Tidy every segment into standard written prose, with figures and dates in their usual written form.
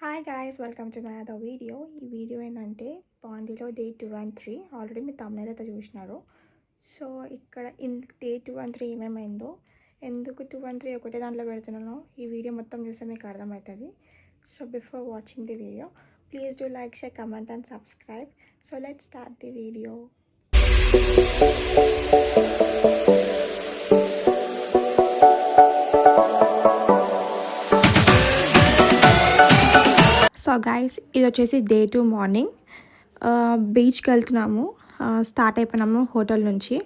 Hi guys, welcome to my other video. ఈ video ఏంటంటే పాండీలో day 2 and 3 already మీరు తమిళ అయితే చూసినారు. సో ఇక్కడ డే 2 and 3 ఏమేమైందో, ఎందుకు 2 and 3 ఒకటే దాంట్లో పెడుతున్నానో ఈ వీడియో మొత్తం చూస్తే మీకు అర్థమవుతుంది. So before watching the video please do like, share, comment and subscribe. So let's start the video. So guys, ఇది వచ్చేసి డే 2 మార్నింగ్. బీచ్కి వెళ్తున్నాము. స్టార్ట్ అయిపోయినాము హోటల్ నుంచి.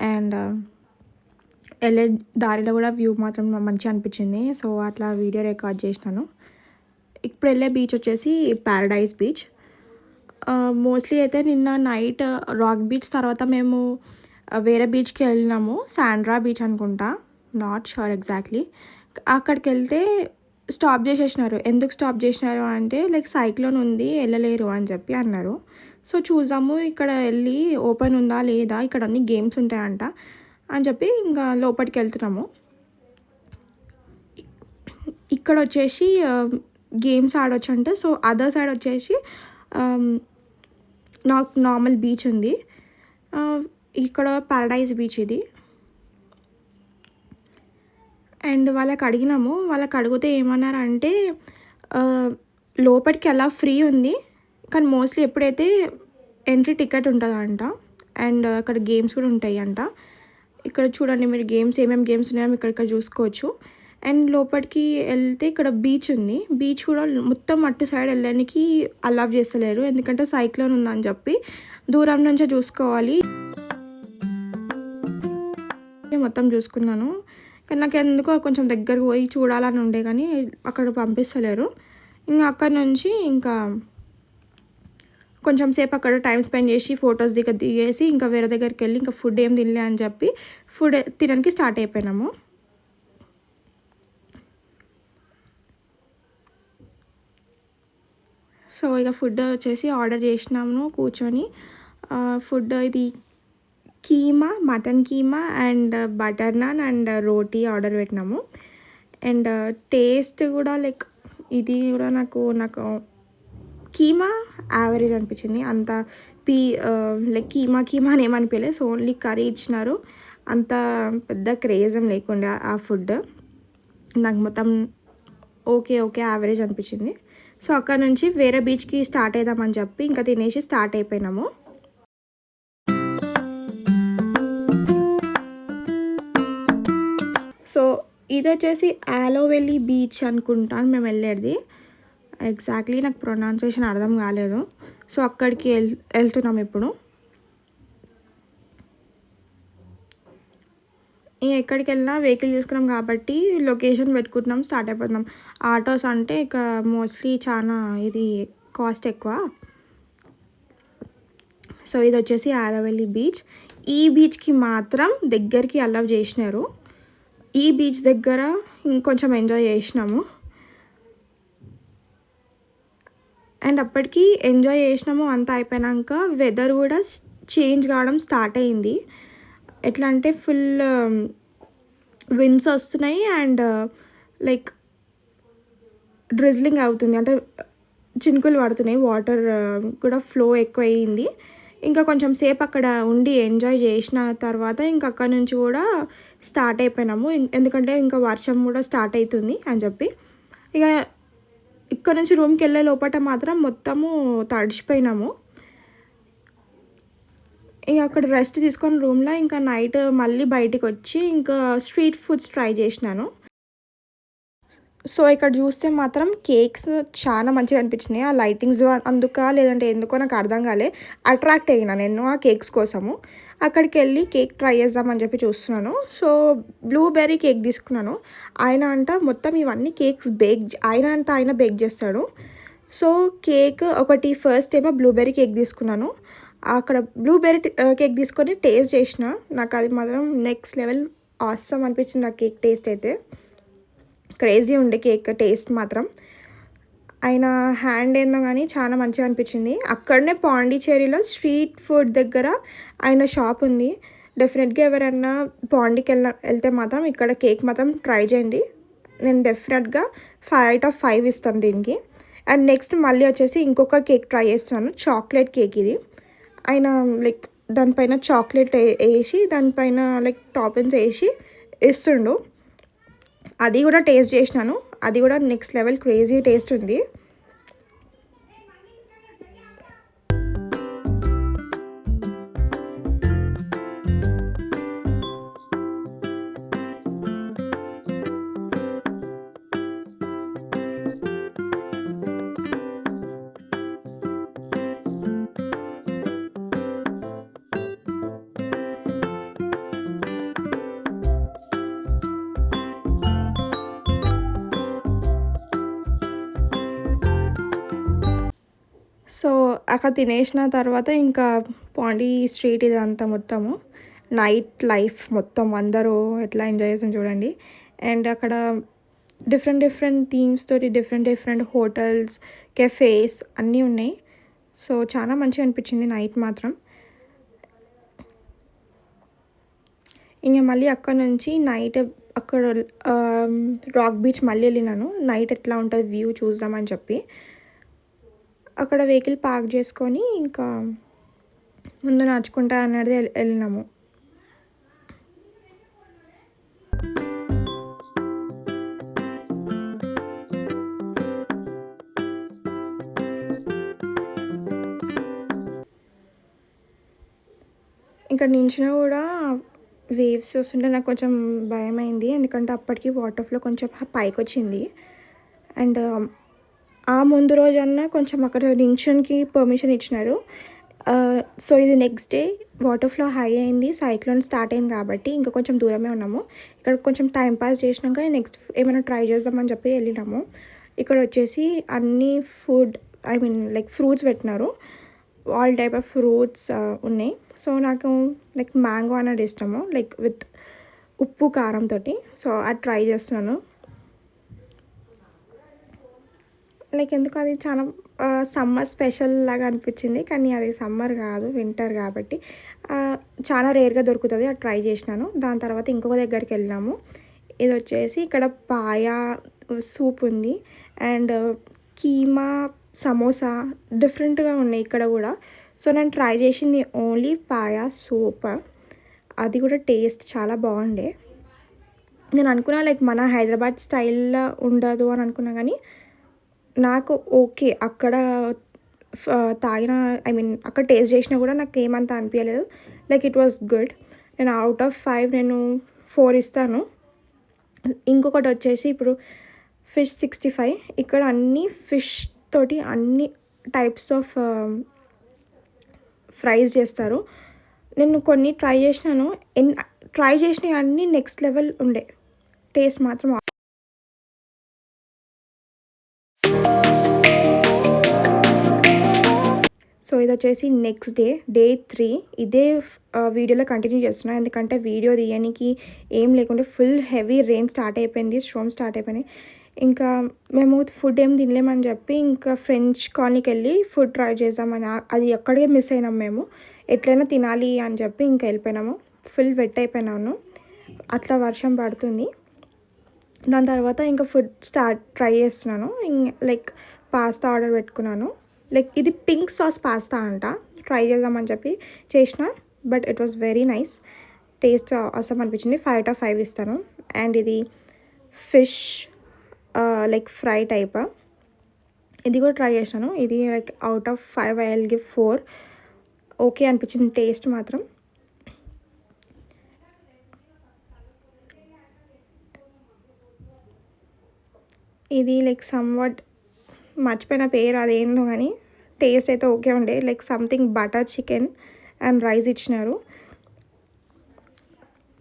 అండ్ వెళ్ళే దారిలో కూడా వ్యూ మాత్రం మంచిగా అనిపించింది. సో అట్లా వీడియో రికార్డ్ చేసినాను. ఇప్పుడు వెళ్ళే బీచ్ వచ్చేసి ప్యారడైజ్ బీచ్. మోస్ట్లీ అయితే నిన్న నైట్ రాక్ బీచ్ తర్వాత మేము వేరే బీచ్కి వెళ్ళినాము. శాండ్రా బీచ్ అనుకుంటా, నాట్ షూర్ ఎగ్జాక్ట్లీ. అక్కడికి వెళ్తే స్టాప్ చేసేసినారు. ఎందుకు స్టాప్ చేసినారు అంటే లైక్ సైక్లోన్ ఉంది, వెళ్ళలేరు అని చెప్పి అన్నారు. సో చూసాము, ఇక్కడ వెళ్ళి ఓపెన్ ఉందా లేదా, ఇక్కడ అన్ని గేమ్స్ ఉంటాయంట అని చెప్పి ఇంకా లోపలికి వెళ్తున్నాము. ఇక్కడ వచ్చేసి గేమ్స్ ఆడొచ్చు అంటే, సో అదర్ సైడ్ వచ్చేసి నాకు నార్మల్ బీచ్ ఉంది. ఇక్కడ ప్యారడైజ్ బీచ్ ఇది. అండ్ వాళ్ళకి అడిగినాము. వాళ్ళకి అడిగితే ఏమన్నారంటే లోపలికి అలా ఫ్రీ ఉంది, కానీ మోస్ట్లీ ఎప్పుడైతే ఎంట్రీ టికెట్ ఉంటుందంట. అండ్ అక్కడ గేమ్స్ కూడా ఉంటాయి అంట. ఇక్కడ చూడండి మీరు, గేమ్స్ ఏమేమి గేమ్స్ ఉన్నాయో ఇక్కడ చూసుకోవచ్చు. అండ్ లోపలికి వెళ్తే ఇక్కడ బీచ్ ఉంది. బీచ్ కూడా మొత్తం అటు సైడ్ వెళ్ళడానికి అలౌ చేస్తలేరు, ఎందుకంటే సైక్లోన్ ఉందని చెప్పి దూరం నుంచే చూసుకోవాలి. మొత్తం చూసుకున్నాను, కానీ నాకు ఎందుకో కొంచెం దగ్గరకు పోయి చూడాలని ఉండే, కానీ అక్కడ పంపిస్తలేరు. ఇంకా అక్కడ నుంచి ఇంకా కొంచెం సేపు అక్కడ టైం స్పెండ్ చేసి ఫొటోస్ దిగేసి ఇంకా వేరే దగ్గరికి వెళ్ళి ఇంకా ఫుడ్ ఏం తినలే అని చెప్పి ఫుడ్ తినడానికి స్టార్ట్ అయిపోయినాము. సో ఇక ఫుడ్ వచ్చేసి ఆర్డర్ చేసినాము కూర్చొని. ఫుడ్ ఇది keema, mutton keema and butter non and roti order పెట్టినాము. అండ్ టేస్ట్ కూడా లైక్ ఇది కూడా నాకు కీమా యావరేజ్ అనిపించింది. అంత లైక్ కీమా అని ఏమనిపించలేదు. సో ఓన్లీ కర్రీ ఇచ్చినారు, అంత పెద్ద క్రేజం లేకుండా ఆ ఫుడ్ నాకు మొత్తం ఓకే యావరేజ్ అనిపించింది. సో అక్కడ నుంచి వేరే బీచ్కి స్టార్ట్ అవుదామని చెప్పి ఇంకా తినేసి స్టార్ట్ అయిపోయినాము. సో ఇది వచ్చేసి ఆలోవెల్లి బీచ్ అనుకుంటాను మేము వెళ్ళేది. ఎగ్జాక్ట్లీ నాకు ప్రొనౌన్సియేషన్ అర్థం కాలేదు. సో అక్కడికి వెళ్తున్నాం ఇప్పుడు. ఎక్కడికి వెళ్ళినా వెహికల్ చూసుకున్నాం కాబట్టి లొకేషన్ పెట్టుకుంటున్నాం, స్టార్ట్ అయిపోతున్నాం. ఆటోస్ అంటే ఇక మోస్ట్లీ చాలా ఇది కాస్ట్ ఎక్కువ. సో ఇది వచ్చేసి ఆలోవెల్లి బీచ్. ఈ బీచ్కి మాత్రం దగ్గరికి అలౌ చేసినారు. ఈ బీచ్ దగ్గర ఇంకొంచెం ఎంజాయ్ చేసినాము. అండ్ అప్పటికి ఎంజాయ్ చేసినాము అంతా అయిపోయాక వెదర్ కూడా చేంజ్ కావడం స్టార్ట్ అయింది. ఎట్లా అంటే ఫుల్ విండ్స్ వస్తున్నాయి అండ్ లైక్ డ్రిజ్లింగ్ అవుతుంది, అంటే చినుకులు పడుతున్నాయి. వాటర్ కూడా ఫ్లో ఎక్కువ అయ్యింది. ఇంకా కొంచెం సేపు అక్కడ ఉండి ఎంజాయ్ చేసిన తర్వాత ఇంకా అక్కడ నుంచి కూడా స్టార్ట్ అయిపోయినాము, ఎందుకంటే ఇంకా వర్షం కూడా స్టార్ట్ అవుతుంది అని చెప్పి. ఇక ఇక్కడ నుంచి రూమ్కి వెళ్ళే లోపల మాత్రం మొత్తము తడిచిపోయినాము. ఇక అక్కడ రెస్ట్ తీసుకొని రూమ్లో ఇంకా నైట్ మళ్ళీ బయటికి వచ్చి ఇంకా స్ట్రీట్ ఫుడ్స్ ట్రై చేసినాను. సో ఇక్కడ చూస్తే మాత్రం కేక్స్ చాలా మంచిగా అనిపించినాయి. ఆ లైటింగ్స్ అందుక లేదంటే ఎందుకో నాకు అర్థం కాలే, అట్రాక్ట్ అయినా నేను ఆ కేక్స్ కోసము. అక్కడికి వెళ్ళి కేక్ ట్రై చేద్దామని చెప్పి చూస్తున్నాను. సో బ్లూబెర్రీ కేక్ తీసుకున్నాను. ఆయన మొత్తం ఇవన్నీ కేక్స్ ఆయన బేక్ చేస్తాడు. సో కేక్ ఒకటి ఫస్ట్ ఏమో బ్లూబెర్రీ కేక్ తీసుకున్నాను. అక్కడ బ్లూబెర్రీ కేక్ తీసుకొని టేస్ట్ చేసిన. నాకు అది మాత్రం నెక్స్ట్ లెవెల్ ఆసమ్ అనిపించింది. ఆ కేక్ టేస్ట్ అయితే క్రేజీ ఉండే కేక్ టేస్ట్ మాత్రం. ఆయన హ్యాండ్ ఏందో కానీ చాలా మంచిగా అనిపించింది. అక్కడనే పాండిచేరిలో స్ట్రీట్ ఫుడ్ దగ్గర ఆయన షాప్ ఉంది. డెఫినెట్గా ఎవరైనా పాండికి వెళ్తే మాత్రం ఇక్కడ కేక్ మాత్రం ట్రై చేయండి. నేను డెఫినెట్గా 5 out of 5 ఇస్తాను దీనికి. అండ్ నెక్స్ట్ మళ్ళీ వచ్చేసి ఇంకొక కేక్ ట్రై చేస్తున్నాను. చాక్లెట్ కేక్ ఇది. ఆయన లైక్ దానిపైన చాక్లెట్ ఏసి దానిపైన లైక్ టాపింగ్స్ ఏసి ఇస్తుండు. అది కూడా టేస్ట్ చేసినాను. అది కూడా నెక్స్ట్ లెవెల్ క్రేజీ టేస్ట్ ఉంది. సో, అక్కడ తినేసిన తర్వాత ఇంకా పాండీ స్ట్రీట్ ఇదంతా మొత్తము నైట్ లైఫ్ మొత్తం అందరూ ఎట్లా ఎంజాయ్ చేసాం చూడండి. అండ్ అక్కడ డిఫరెంట్ డిఫరెంట్ థీమ్స్ తోటి డిఫరెంట్ హోటల్స్, కెఫేస్ అన్నీ ఉన్నాయి. సో, చాలా మంచిగా అనిపించింది నైట్ మాత్రం. ఇంక మళ్ళీ అక్కడ నుంచి నైట్ అక్కడ రాక్ బీచ్ మళ్ళీ వెళ్ళినాను. నైట్ ఎట్లా ఉంటుంది వ్యూ చూద్దామని చెప్పి. అక్కడ వెహికల్ పార్క్ చేసుకొని ఇంకా ముందు నడుచుకుంటా అనేది వెళ్ళినాము. ఇక్కడ నించున్నా కూడా వేవ్స్ వస్తుంటే నాకు కొంచెం భయమైంది. ఎందుకంటే అప్పటికి వాటర్ ఫ్లో కొంచెం పైకొచ్చింది. అండ్ ఆ ముందు రోజన్నా కొంచెం అక్కడ నించోనికి పర్మిషన్ ఇచ్చినారు. సో ఇది next day water flow high అయింది. సైక్లోన్ స్టార్ట్ అయింది కాబట్టి ఇంకా కొంచెం దూరమే ఉన్నాము. ఇక్కడ కొంచెం టైం పాస్ చేసినాక నెక్స్ట్ ఏమైనా ట్రై చేద్దామని చెప్పి వెళ్ళినాము. ఇక్కడ వచ్చేసి అన్ని ఫుడ్ లైక్ ఫ్రూట్స్ పెట్టినారు. ఆల్ టైప్ ఆఫ్ ఫ్రూట్స్ ఉన్నాయి. సో నాకు లైక్ మ్యాంగో అనేది ఇష్టము, లైక్ విత్ ఉప్పు కారంతో. సో అది ట్రై చేస్తున్నాను. లైక్ ఎందుకు అది చాలా సమ్మర్ స్పెషల్ లాగా అనిపించింది. కానీ అది సమ్మర్ కాదు, వింటర్ కాబట్టి చాలా రేర్గా దొరుకుతుంది. అది ట్రై చేసినాను. దాని తర్వాత ఇంకొక దగ్గరికి వెళ్ళినాము. ఇది వచ్చేసి ఇక్కడ పాయా సూప్ ఉంది అండ్ కీమా సమోసా డిఫరెంట్గా ఉన్నాయి ఇక్కడ కూడా. సో నేను ట్రై చేసింది ఓన్లీ పాయా సూప్. అది కూడా టేస్ట్ చాలా బాగుండే. నేను అనుకున్నా లైక్ మన హైదరాబాద్ స్టైల్లో ఉండదు అని అనుకున్నా, కానీ నాకు ఓకే. అక్కడ తాగిన అక్కడ టేస్ట్ చేసినా కూడా నాకు ఏమంత అనిపించలేదు. Like it was good. నేను అవుట్ ఆఫ్ 5 నేను 4 ఇస్తాను. ఇంకొకటి వచ్చేసి ఇప్పుడు ఫిష్ 65. ఇక్కడ అన్ని ఫిష్ తోటి అన్ని టైప్స్ ఆఫ్ ఫ్రైస్ చేస్తారు. నేను కొన్ని ట్రై చేసినాను. ట్రై చేసినవి అన్నీ నెక్స్ట్ లెవెల్ ఉండే. టేస్ట్ మాత్రం సో ఇది వచ్చేసి నెక్స్ట్ డే 3. ఇదే వీడియోలో కంటిన్యూ చేస్తున్నాను. ఎందుకంటే వీడియో తీయడానికి ఏం లేకుంటే ఫుల్ హెవీ రెయిన్ స్టార్ట్ అయిపోయింది, స్ట్రోమ్ స్టార్ట్ అయిపోయినాయి. ఇంకా మేము ఫుడ్ ఏం తినలేమని చెప్పి ఇంకా ఫ్రెంచ్ కాలనీకి వెళ్ళి ఫుడ్ ట్రై చేద్దామని, అది ఎక్కడికే మిస్ అయినాం మేము. ఎట్లయినా తినాలి అని చెప్పి ఇంకా వెళ్ళిపోయినాము. ఫుల్ వెట్ అయిపోయినాను, అట్లా వర్షం పడుతుంది. దాని తర్వాత ఇంకా ఫుడ్ ట్రై చేస్తున్నాను. లైక్ పాస్తా ఆర్డర్ పెట్టుకున్నాను. లైక్ ఇది పింక్ సాస్ పాస్తా అంట. ట్రై చేద్దామని చెప్పి చేసిన, but it was very nice. Taste అవసరం అనిపించింది. 5 out of 5 ఇస్తాను. అండ్ ఇది ఫిష్ లైక్ ఫ్రై టైప్. ఇది కూడా ట్రై చేశాను. ఇది like out of 5 I will give 4. Okay అనిపించింది టేస్ట్ మాత్రం. ఇది లైక్ సమ్వాట్ మర్చిపోయిన పేరు అదేందో, కానీ టేస్ట్ అయితే ఓకే ఉండే. Like something butter chicken and rice ఇచ్చినారు.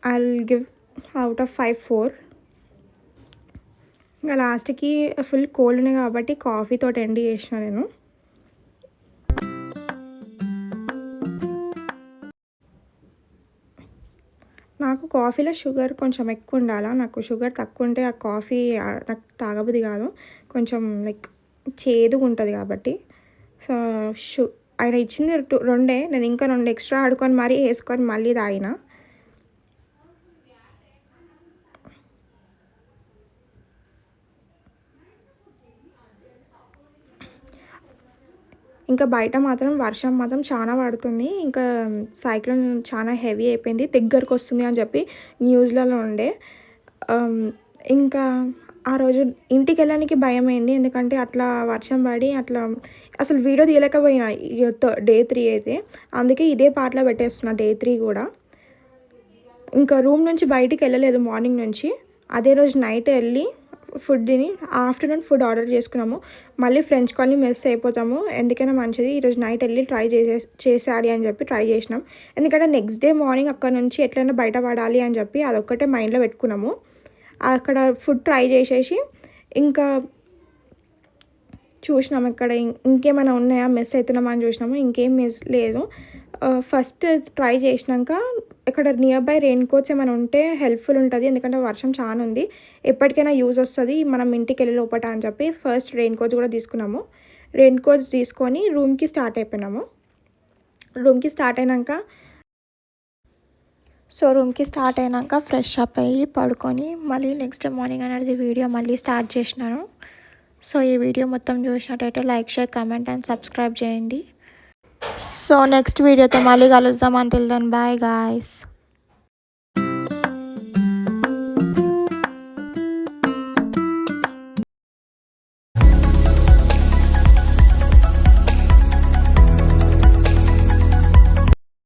I will give out of 5 4. ఇంకా లాస్ట్కి ఫుల్ కోల్డ్ ఉన్నాయి కాబట్టి కాఫీతో ఎండ్ చేసిన నేను. నాకు కాఫీలో షుగర్ కొంచెం ఎక్కువ ఉండాలా. నాకు షుగర్ తక్కువ ఉంటే ఆ కాఫీ నాకు తాగబుద్ధి కాదు. కొంచెం లైక్ చేదుగా ఉంటుంది కాబట్టి. సో ఆయన ఇచ్చింది 2. నేను ఇంకా 2 ఎక్స్ట్రా ఆడుకొని మరీ వేసుకొని మళ్ళీ తాగిన. ఇంకా బయట మాత్రం వర్షం మాత్రం చాలా పడుతుంది. ఇంకా సైక్లోన్ చాలా హెవీ అయిపోయింది. దగ్గరకు వస్తుంది అని చెప్పి న్యూస్‌లలో ఉండే. ఇంకా ఆ రోజు ఇంటికెళ్ళడానికి భయమైంది. ఎందుకంటే అట్లా వర్షం పడి అట్లా అసలు వీడియో తీయలేకపోయినా డే 3 అయితే. అందుకే ఇదే పార్ట్‌లో పెట్టేస్తున్నా డే 3 గూడా. ఇంకా రూమ్ నుంచి బయటికెళ్ళలేదు మార్నింగ్ నుంచి. అదే రోజు నైట్ ఎళ్ళి ఫుడ్ తిని ఆఫ్టర్‌నూన్ ఫుడ్ ఆర్డర్ చేసుకున్నాము. మళ్ళీ ఫ్రెంచ్ కాలనీ మిస్ అయిపోతాము. ఎందుకైనా మంచిది ఈరోజు నైట్ ఎళ్ళి ట్రై చేసేయాలి అని చెప్పి ట్రై చేసినాం. ఎందుకంటే నెక్స్ట్ డే మార్నింగ్ అక్కడి నుంచి ఎట్లైనా బయట పడాలి అని చెప్పి అదొక్కటే మైండ్‌లో పెట్టుకున్నాము. అక్కడ ఫుడ్ ట్రై చేసేసి ఇంకా చూసినాం ఇక్కడ ఇంకేమైనా ఉన్నాయా, మిస్ అవుతున్నామా అని చూసినాము. ఇంకేం మిస్ లేదు. ఫస్ట్ ట్రై చేసినాక ఇక్కడ నియర్ బై రెయిన్ కోట్స్ ఏమైనా ఉంటే హెల్ప్‌ఫుల్ ఉంటది. ఎందుకంటే వర్షం చాలా ఉంది. ఎప్పటికైనా యూజ్ వస్తది. మనం ఇంటికెళ్ళే లోపట అని చెప్పి ఫస్ట్ రెయిన్ కోట్స్ కూడా తీసుకున్నాము. రెయిన్ కోట్స్ తీసుకొని రూమ్‌కి స్టార్ట్ అయిపోయినాము. రూమ్‌కి స్టార్ట్ అయినాక ఫ్రెష్ అప్ అయ్యి పడుకొని మళ్ళీ నెక్స్ట్ డే మార్నింగ్ అనేది వీడియో మళ్ళీ స్టార్ట్ చేసినాను. సో ఈ వీడియో మొత్తం చూసినట్టయితే like, share, comment and subscribe చేయండి. సో నెక్స్ట్ వీడియోతో మళ్ళీ కలుద్దాం. Until then bye guys.